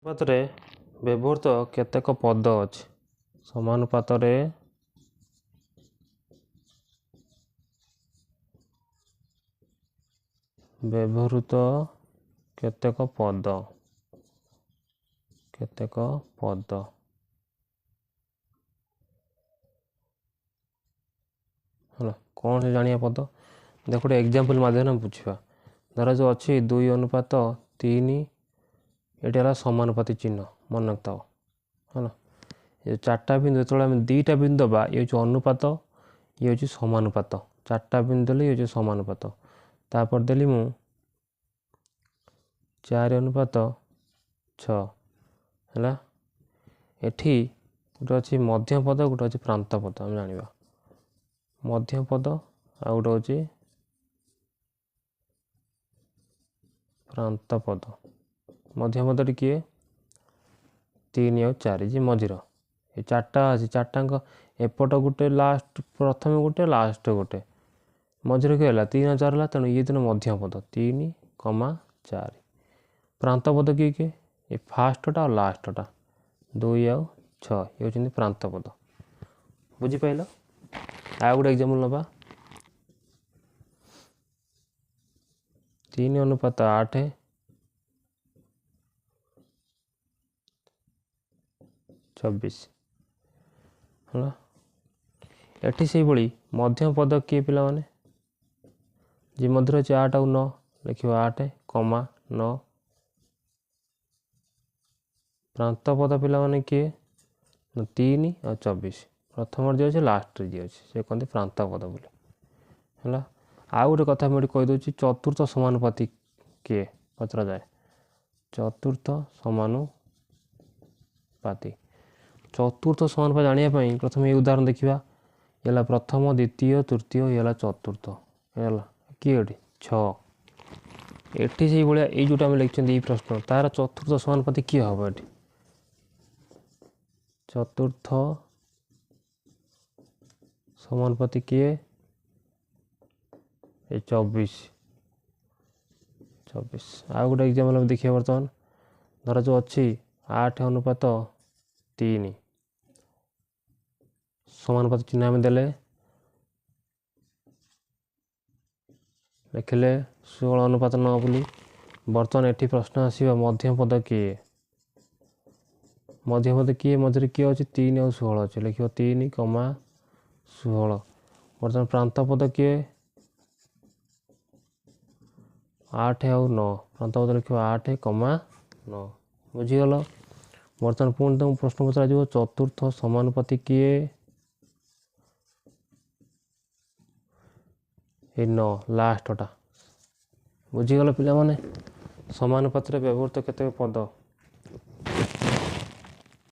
ଅନୁପାତରେ ବ୍ୟବହୃତ କେତେକ ପଦ ଅଛି। ସମାନୁପାତରେ ବ୍ୟବହୃତ କେତେକ ପଦ ହେଲା କ'ଣ ସେ ଜାଣିବା ପଦ ଦେଖ ଗୋଟେ ଏକ୍ଜାମ୍ପଲ ମାଧ୍ୟମରେ ବୁଝିବା। ଧର ଯେଉଁ ଅଛି 2:3 ଏଠି ହେଲା ସମାନୁପାତି ଚିହ୍ନ ମନେ ରଖିଥାଅ ହେଲା। ଏ ଚାରିଟା ବିନ୍ଦୁ ଯେତେବେଳେ ଆମେ ଦୁଇଟା ବିନ୍ଦୁ ଦେବା ଇଏ ହେଉଛି ଅନୁପାତ, ଇଏ ହେଉଛି ସମାନୁପାତ। ଚାରିଟା ବିନ୍ଦୁ ଦେଲେ ଇଏ ହେଉଛି ସମାନୁପାତ। ତାପରେ ଦେଲି ମୁଁ 4:6 ହେଲା। ଏଠି ଗୋଟେ ଅଛି ମଧ୍ୟପଦ, ଗୋଟେ ଅଛି ପ୍ରାନ୍ତ ପଦ। ଆମେ ଜାଣିବା ମଧ୍ୟପଦ ଆଉ ଗୋଟେ ହେଉଛି ପ୍ରାନ୍ତ ପଦ। ମଧ୍ୟପଦଟି କିଏ? 3 ଆଉ 4 ଯେ ମଝିର ଏ ଚାରିଟା ଅଛି। ଚାରିଟାଙ୍କ ଏପଟ ଗୋଟେ ଲାଷ୍ଟ, ପ୍ରଥମେ ଗୋଟେ ଲାଷ୍ଟ ଗୋଟେ, ମଝିରେ କିଏ ହେଲା 3 ଆଉ 4 ହେଲା। ତେଣୁ ଇଏ ଦିନ ମଧ୍ୟପଦ 3,4। ପ୍ରାନ୍ତ ପଦ କିଏ କିଏ? ଏ ଫାଷ୍ଟଟା ଆଉ ଲାଷ୍ଟଟା 2 ଆଉ 6 ଇଏ ହେଉଛନ୍ତି ପ୍ରାନ୍ତ ପଦ। ବୁଝିପାରିଲ? ଆଉ ଗୋଟେ ଏକ୍ଜାମ୍ପଲ ନେବା 3:8 24 ହେଲା। ଏଠି ସେଇଭଳି ମଧ୍ୟପଦ କିଏ ପିଲାମାନେ? ଯେ ମଧ୍ୟରେ ଅଛି 8 ଆଉ 9 ଲେଖିବ 8,9। ପ୍ରାନ୍ତ ପଦ ପିଲାମାନେ କିଏ? 3 ଆଉ 24। ପ୍ରଥମରେ ଯିଏ ଅଛି ଲାଷ୍ଟରେ ଯିଏ ଅଛି ସେ କହନ୍ତି ପ୍ରାନ୍ତ ପଦ ବୋଲି ହେଲା। ଆଉ ଗୋଟେ କଥା ମୁଁ ଏଠି କହିଦେଉଛି, ଚତୁର୍ଥ ସମାନୁପାତି କିଏ ପଚରାଯାଏ? ଚତୁର୍ଥ ସମାନୁପାତି। ଚତୁର୍ଥ ସମାନୁପାତି ଜାଣିବା ପାଇଁ ପ୍ରଥମେ এই ଉଦାହରଣ ଦେଖିବା। ଇଏ ହେଲା ପ୍ରଥମ, ଦ୍ୱିତୀୟ, ତୃତୀୟ, ଇଏ ହେଲା ଚତୁର୍ଥ ହେଲା। କିଏ ଏଠି 6। ଏଠି ସେଇଭଳିଆ ଏଇ ଯେଉଁଟା ଆମେ ଲେଖିଛନ୍ତି ଏଇ ପ୍ରଶ୍ନ, ତାର ଚତୁର୍ଥ ସମାନୁପାତି କିଏ ହେବ? ଏଠି ଚତୁର୍ଥ ସମାନୁପାତି କିଏ? ଏ 24। ଆଉ ଗୋଟେ ଏକ୍ଜାମ୍ପଲ ଆମେ ଦେଖିବା ବର୍ତ୍ତମାନ। ଧର ଯେଉଁ ଅଛି 8:3 ସମାନୁପାତ ଚିହ୍ନ ଆମେ ଦେଲେ, ଲେଖିଲେ 16:9 ବୋଲି। ବର୍ତ୍ତମାନ ଏଠି ପ୍ରଶ୍ନ ଆସିବ ମଧ୍ୟପଦ କିଏ? ମଧ୍ୟପଦ କିଏ? ମଝିରେ କିଏ ଅଛି? 3 ଆଉ 16 ଅଛି, ଲେଖିବ 3,16। ବର୍ତ୍ତମାନ ପ୍ରାନ୍ତ ପଦ କିଏ? 8 ଆଉ 9। ପ୍ରାନ୍ତ ପଦ ଲେଖିବ 8,9। ବୁଝିଗଲ? ବର୍ତ୍ତମାନ ପୁଣି ତୁମକୁ ପ୍ରଶ୍ନ ପଚରାଯିବ ଚତୁର୍ଥ ସମାନୁପାତି କିଏ? ଏ 9 ଲାଷ୍ଟଟା। ବୁଝିଗଲ ପିଲାମାନେ? ସମାନୁପାତରେ ବ୍ୟବହୃତ କେତେକ ପଦ।